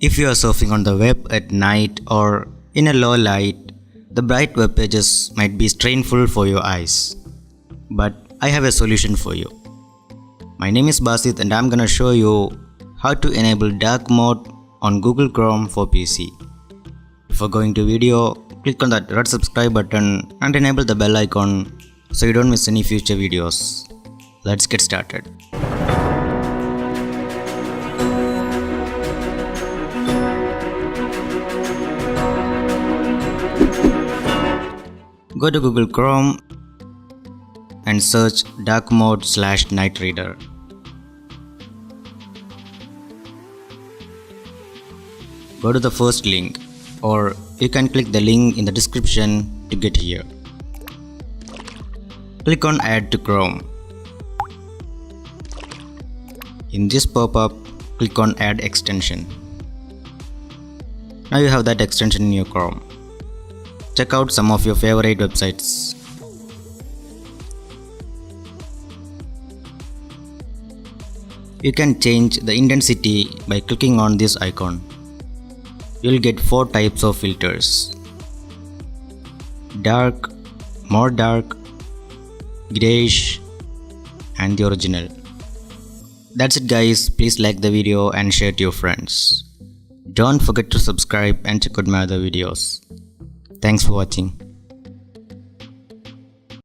If you are surfing on the web at night or in a low light, the bright web pages might be strainful for your eyes. But I have a solution for you. My name is Basit and I'm gonna show you how to enable dark mode on Google Chrome for PC. Before going to video, click on that red subscribe button and enable the bell icon so you don't miss any future videos. Let's get started. Go to Google Chrome and search dark mode/night reader. Go to the first link, or you can click the link in the description to get here. Click on Add to Chrome. In this pop-up, click on Add extension. Now you have that extension in your Chrome. Check out some of your favorite websites. You can change the intensity by clicking on this icon. You'll get 4 types of filters: dark, more dark, grayish, and the original. That's it guys, please like the video and share to your friends. Don't forget to subscribe and check out my other videos. Thanks for watching.